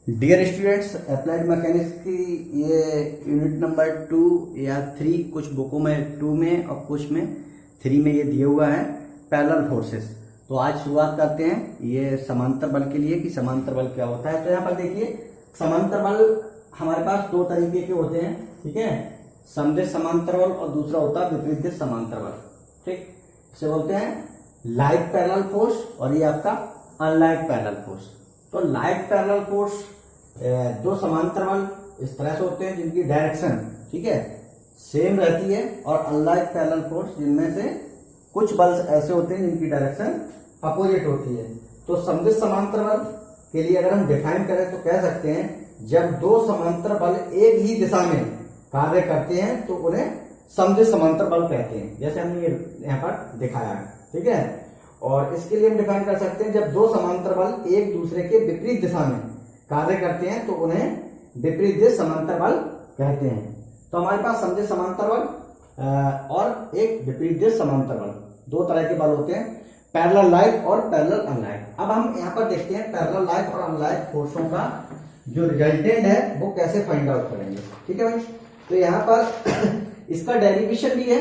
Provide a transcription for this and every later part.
Dear students, applied mechanics की ये unit number 2 या 3, कुछ बुकों में 2 में और कुछ में 3 में ये दिया हुआ है पैरेलल फोर्सेस। तो आज शुरुआत करते हैं ये समांतर बल के लिए कि समांतर बल क्या होता है। तो यहाँ पर देखिए, समांतर बल हमारे पास दो तरीके के होते हैं, ठीक है। समदेश समांतर बल और दूसरा होता है विपरीत दिश समांतर बल, ठीक। इसे बोलते हैं लाइक पैरेलल फोर्स और ये आपका अनलाइक पैरेलल फोर्स। तो लाइक पैरेलल फोर्स दो समांतर बल इस तरह से होते हैं जिनकी डायरेक्शन, ठीक है, सेम रहती है, और अनलाइक पैरेलल फोर्स जिनमें से कुछ बल ऐसे होते हैं जिनकी डायरेक्शन अपोजिट होती है। तो समदेश समांतर बल के लिए अगर हम डिफाइन करें तो कह सकते हैं जब दो समांतर बल एक ही दिशा में कार्य करते हैं तो उन्हें समदेश समांतर बल कहते हैं, जैसे हमने यहाँ पर दिखाया है, ठीक है। और इसके लिए हम डिफाइन कर सकते हैं जब दो समांतर बल एक दूसरे के विपरीत दिशा में कार्य करते हैं तो उन्हें विपरीत दिश समांतर बल कहते हैं। तो हमारे पास समदेश समांतर बल और एक विपरीत दिश समांतर बल, दो तरह के बल होते हैं, पैरेलल लाइक और पैरेलल अनलाइक। अब हम यहाँ पर देखते हैं पैरेलल लाइक और अनलाइक फोर्सों का जो रिजल्टेंट है वो कैसे फाइंड आउट करेंगे, ठीक है भाई। तो यहाँ पर इसका डेरिवेशन भी है,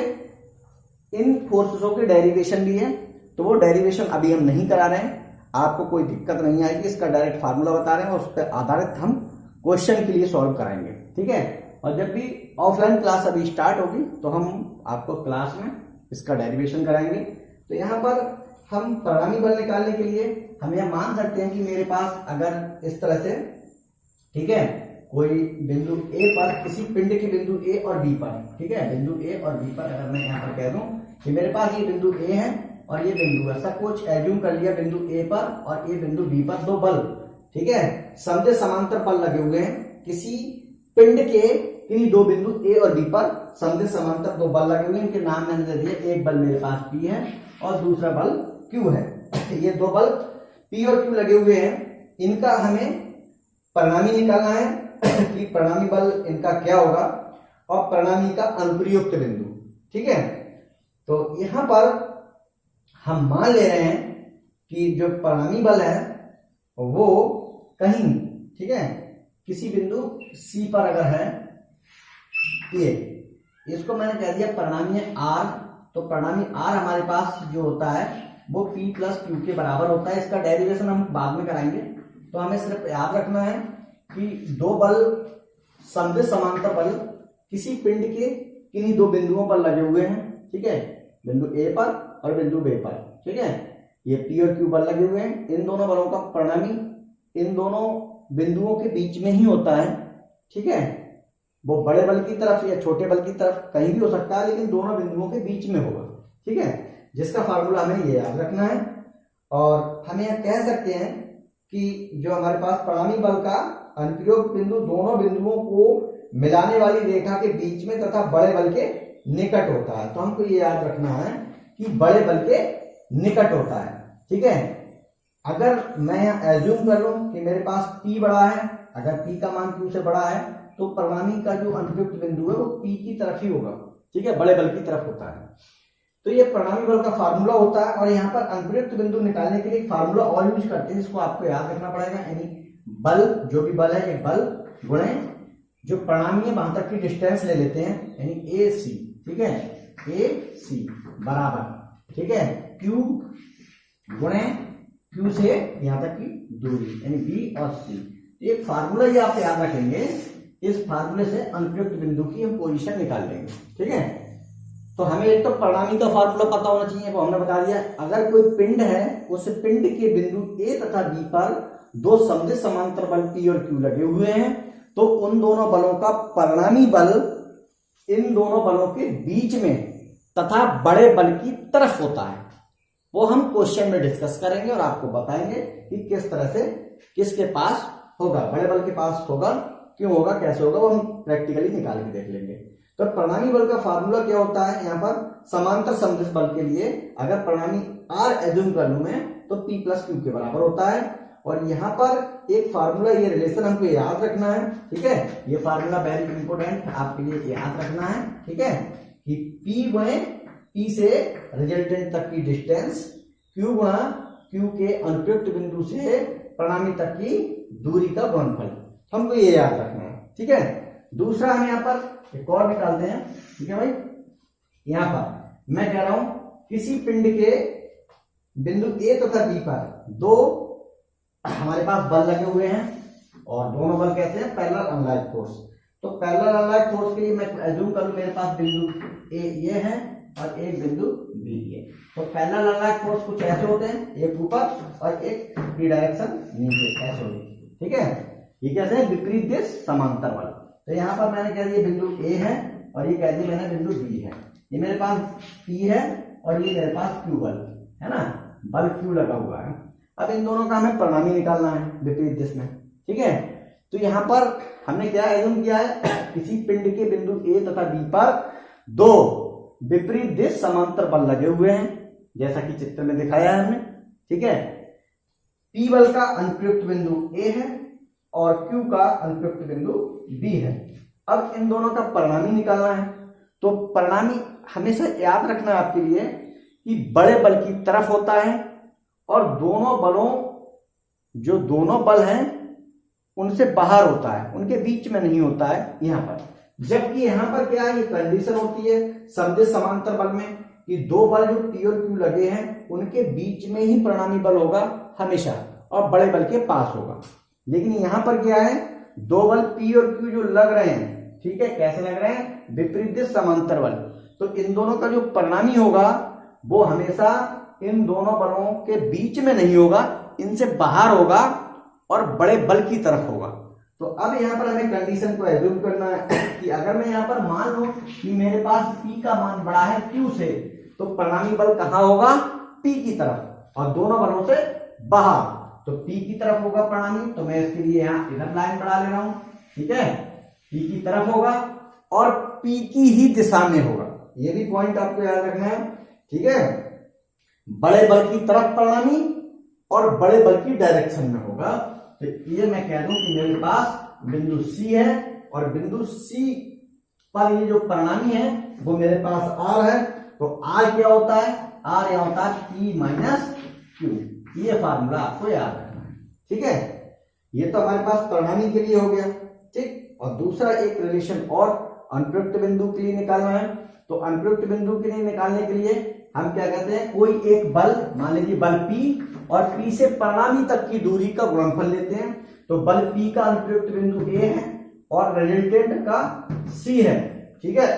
इन फोर्सों की डेरिवेशन भी है, तो वो डेरिवेशन अभी हम नहीं करा रहे हैं, आपको कोई दिक्कत नहीं आएगी। इसका डायरेक्ट फार्मूला बता रहे हैं और उस पर आधारित हम क्वेश्चन के लिए सॉल्व कराएंगे, ठीक है। और जब भी ऑफलाइन क्लास अभी स्टार्ट होगी तो हम आपको क्लास में इसका डेरिवेशन कराएंगे। तो यहाँ पर हम परिणामी बल निकालने के लिए हम यह मान सकते हैं कि मेरे पास अगर इस तरह से, ठीक है, कोई बिंदु ए पर, किसी पिंड के बिंदु ए और बी पर, ठीक है, बिंदु ए और बी पर अगर मैं यहाँ पर कह दूं कि मेरे पास ये बिंदु ए है और ये बिंदु है, सब कुछ एज्यूम कर लिया बिंदु ए पर और ये बिंदु बी पर दो बल, ठीक है, समदेश समांतर बल लगे हुए हैं। किसी पिंड के किन्हीं दो बिंदु ए और बी पर समदेश समांतर दो बल लगे हुए हैं, इनके नाम मैंने दे दिए, एक बल मेरे पास पी है और दूसरा बल क्यू है। ये दो बल पी और क्यू लगे हुए हैं, इनका हमें परिणामी निकालना है कि परिणामी बल इनका क्या होगा और परिणामी का अनुप्रयुक्त बिंदु, ठीक है। तो यहां पर हम मान ले रहे हैं कि जो परिणामी बल है वो कहीं, ठीक है, किसी बिंदु सी पर अगर है, ये इसको मैंने कह दिया परिणामी है आर। तो परिणामी आर हमारे पास जो होता है वो पी प्लस क्यू के बराबर होता है। इसका डेरिवेशन हम बाद में कराएंगे। तो हमें सिर्फ याद रखना है कि दो बल समदेश समांतर बल किसी पिंड के किन्हीं दो बिंदुओं पर लगे हुए हैं, ठीक है, बिंदु ए पर और बिंदु बी पर, ठीक है, ये पी और क्यू बल लगे हुए हैं। इन दोनों बलों का परिणामी इन दोनों बिंदुओं के बीच में ही होता है, ठीक है। वो बड़े बल की तरफ या छोटे बल की तरफ कहीं भी हो सकता है, लेकिन दोनों बिंदुओं के बीच में होगा, ठीक है, जिसका फार्मूला हमें ये याद रखना है। और हम यह कह सकते हैं कि जो हमारे पास परिणामी बल का अनुप्रयोग बिंदु दोनों बिंदुओं को मिलाने वाली रेखा के बीच में तथा बड़े बल के निकट होता है। तो हमको ये याद रखना है कि बड़े बल के निकट होता है, ठीक है। अगर मैं यहाँ एज्यूम कर लूं कि मेरे पास P बड़ा है, अगर P का मान Q से बड़ा है तो परिणामी का जो अनुप्रयुक्त बिंदु है वो P की तरफ ही होगा, ठीक है, बड़े बल की तरफ होता है। तो ये परिणामी बल का फार्मूला होता है। और यहाँ पर अनुप्रयुक्त बिंदु निकालने के लिए फार्मूला और यूज करते हैं, इसको आपको याद रखना पड़ेगा। यानी बल, जो भी बल है, एक बल गुणे जो परिणामी है वहां तक की डिस्टेंस ले लेते हैं, यानी ए सी, ठीक है, ए सी बराबर, ठीक है, क्यू गुणे क्यू से यहां तक की दूरी, यानी बी और सी। एक फार्मूला ये आप याद रखेंगे, इस फार्मूले से अनुप्रयुक्त बिंदु की हम पोजीशन निकाल लेंगे, ठीक है। तो हमें एक तो परिणामी का फार्मूला पता होना चाहिए, वो हमने बता दिया। अगर कोई पिंड है, उस पिंड के बिंदु ए तथा बी पर दो समदेश समांतर बल पी और क्यू लगे हुए हैं, तो उन दोनों बलों का परिणामी बल इन दोनों बलों के बीच में तथा बड़े बल की तरफ होता है। वो हम क्वेश्चन में डिस्कस करेंगे और आपको बताएंगे कि किस तरह से किसके पास होगा, बड़े बल के पास होगा, क्यों होगा, कैसे होगा, वो हम प्रैक्टिकली निकाल के देख लेंगे। तो परिणामी बल का फार्मूला क्या होता है, यहाँ पर समांतर समदेश बल के लिए अगर परिणामी आर एज्यूम कर लूं मैं तो पी प्लस क्यू के बराबर होता है। और यहाँ पर एक फार्मूला, ये रिलेशन हमको याद रखना है, ठीक है, ये फार्मूला वेरी इंपोर्टेंट आपके लिए याद रखना है, ठीक है, कि P गुणे P से रिजल्टेंट तक की डिस्टेंस, Q गुणा Q के अनुप्रयुक्त बिंदु से परिणामी तक की दूरी का गुणनफल। हमको ये याद रखना है, ठीक है। दूसरा हम यहाँ पर एक और निकालते हैं, ठीक है भाई। यहाँ पर मैं कह रहा हूं किसी पिंड के बिंदु ए तथा बी पर दो हमारे पास बल लगे हुए हैं और दोनों बल कहते हैं पैरेलल अनलाइक फोर्स। तो पैरेलल अनलाइक फोर्स के लिए मैं एज्यूम करूं मेरे पास बिंदु ए ये है और एक बिंदु बी है। तो पैरेलल अनलाइक फोर्स कुछ ऐसे होते हैं, एक ऊपर और एक फ्री डायरेक्शन नीचे, ऐसे होते, ठीक है। ये कहते हैं विपरीत दिश समांतर बल। तो यहाँ पर मैंने कह दिया बिंदु ए है और ये कह दिया मैंने बिंदु बी है। ये मेरे पास पी है और ये मेरे पास क्यू बल है ना, बल क्यू लगा हुआ है। अब इन दोनों का हमें परिणामी निकालना है विपरीत दिश में, ठीक है। तो यहाँ पर हमने क्या एज्यूम किया है, किसी पिंड के बिंदु ए तथा बी पर दो विपरीत दिश समांतर बल लगे हुए हैं, जैसा कि चित्र में दिखाया है हमने, ठीक है। पी बल का अनुप्रयुक्त बिंदु ए है और क्यू का अनुप्रयुक्त बिंदु बी है। अब इन दोनों का परिणामी निकालना है। तो परिणामी हमेशा याद रखना आपके लिए कि बड़े बल की तरफ होता है और दोनों बलों, जो दोनों बल हैं उनसे बाहर होता है, उनके बीच में नहीं होता है यहाँ पर। जबकि यहाँ पर क्या है, ये कंडीशन होती है समदिश समांतर बल में कि दो बल जो पी और क्यू लगे हैं उनके बीच में ही परिणामी बल होगा हमेशा और बड़े बल के पास होगा। लेकिन यहाँ पर क्या है, दो बल पी और क्यू जो लग रहे हैं, ठीक है, कैसे लग रहे हैं, विपरीत दिश समांतर बल। तो इन दोनों का जो परिणामी होगा वो हमेशा इन दोनों बलों के बीच में नहीं होगा, इनसे बाहर होगा और बड़े बल की तरफ होगा। तो अब यहाँ पर हमें कंडीशन को एज्यूम करना है कि अगर मैं यहाँ पर मान लूं कि मेरे पास P का मान बड़ा है Q से, तो परिणामी बल कहाँ होगा, P की तरफ और दोनों बलों से बाहर। तो P की तरफ होगा परिणामी, तो मैं इसके लिए यहाँ इधर लाइन बढ़ा ले रहा हूं, ठीक है। P की तरफ होगा और P की ही दिशा में होगा, ये भी पॉइंट आपको याद रखना है, ठीक है। बड़े बल की तरफ परिणामी और बड़े बल की डायरेक्शन में होगा। तो ये मैं कह दूं कि मेरे पास बिंदु C है और बिंदु C पर ये जो परिणामी है वो मेरे पास R है। तो R क्या होता है, R यहाँ होता है P माइनस Q। ये फार्मूला आपको याद रखना है, ठीक है। ये तो हमारे पास परिणामी के लिए हो गया, ठीक। और दूसरा एक रिलेशन और अनुप्रयुक्त बिंदु के लिए निकालना है। तो अनुप्रयुक्त बिंदु के लिए निकालने के लिए हम क्या कहते हैं, कोई एक बल, मान लीजिए बल P और P से परिणामी तक की दूरी का गुणनफल लेते हैं। तो बल P का अनुप्रयुक्त बिंदु A है और रिजल्टेंट का C है, ठीक है।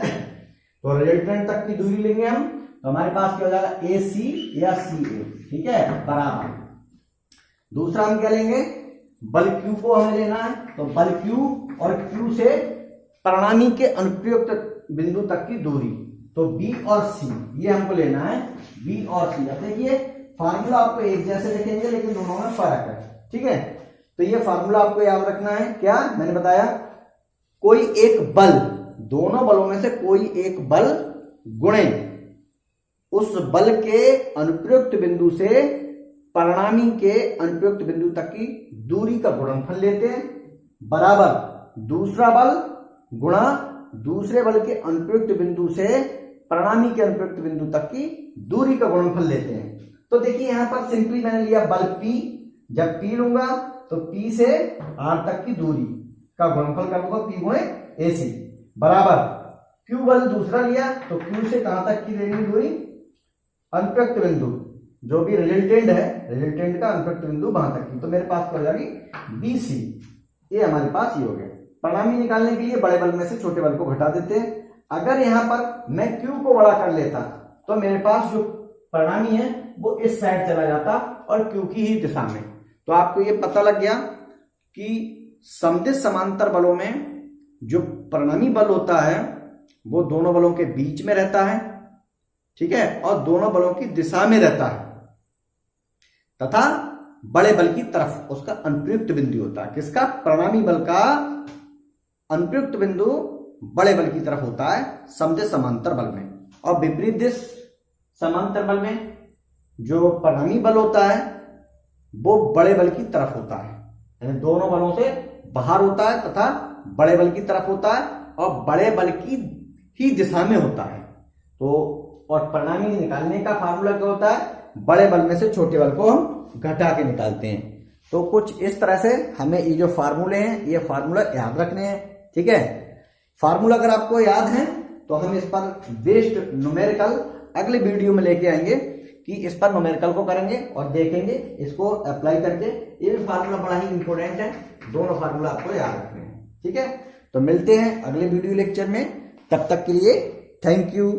तो रिजल्टेंट तक की दूरी लेंगे हम, तो हमारे पास क्या हो जाएगा, AC या CA, ठीक है, बराबर। दूसरा हम क्या लेंगे, बल Q को हमें लेना है। तो बल Q और Q से परिणामी के अनुप्रयुक्त बिंदु तक की दूरी, तो B और C ये हमको लेना है, B और C। अब देखिए फार्मूला आपको एक जैसे लिखेंगे लेकिन दोनों में फर्क है, ठीक है। तो ये फार्मूला आपको याद रखना है, क्या मैंने बताया, कोई एक बल, दोनों बलों में से कोई एक बल गुणे उस बल के अनुप्रयुक्त बिंदु से परिणामी के अनुप्रयुक्त बिंदु तक की दूरी का गुणनफल लेते हैं, बराबर दूसरा बल गुणा दूसरे बल के अनुप्रयुक्त बिंदु से परिणामी के अनुप्रयुक्त बिंदु तक की दूरी का गुणनफल लेते हैं। तो देखिए यहां पर सिंपली मैंने लिया बल P, जब P लूंगा तो P से R तक की दूरी का गुणनफल करूंगा P गुणे AC, बराबर Q बल दूसरा लिया तो Q से कहां तक की लेनी दूरी, अनुप्रयुक्त बिंदु जो भी रिजल्टेंट है, रिजल्टेंट का अनुप्रयुक्त बिंदु वहां तक की। तो मेरे पास क्या हो जाएगी, BC। ये हमारे पास ये हो गया। परिणामी निकालने के लिए बड़े बल में से छोटे बल को घटा देते हैं। अगर यहां पर मैं Q को बड़ा कर लेता तो मेरे पास जो परिणामी है वो इस साइड चला जाता और Q की ही दिशा में। तो आपको ये पता लग गया कि समदिश समांतर बलों में जो परिणामी बल होता है वो दोनों बलों के बीच में रहता है, ठीक है, और दोनों बलों की दिशा में रहता है तथा बड़े बल की तरफ उसका अनुप्रयुक्त बिंदु होता है। किसका, परिणामी बल का अनुप्रयुक्त बिंदु बड़े बल की तरफ होता है समदिश समांतर बल में। और विपरीत दिश समांतर बल में जो परिणामी बल होता है वो बड़े बल की तरफ होता है, यानी दोनों बलों से बाहर होता है तथा बड़े बल की तरफ होता है और बड़े बल की ही दिशा में होता है। तो और परिणामी निकालने का फार्मूला क्या होता है, बड़े बल में से छोटे बल को हम घटा के निकालते हैं। तो कुछ इस तरह से हमें ये जो फार्मूले हैं ये फार्मूला याद रखने हैं, ठीक है। फार्मूला अगर आपको याद है तो हम इस पर बेस्ड न्यूमेरिकल अगले वीडियो में लेके आएंगे कि इस पर न्यूमेरिकल को करेंगे और देखेंगे इसको अप्लाई करके। ये भी फार्मूला बड़ा ही इंपॉर्टेंट है, दोनों फार्मूला आपको याद रखने हैं, ठीक है। तो मिलते हैं अगले वीडियो लेक्चर में, तब तक के लिए थैंक यू।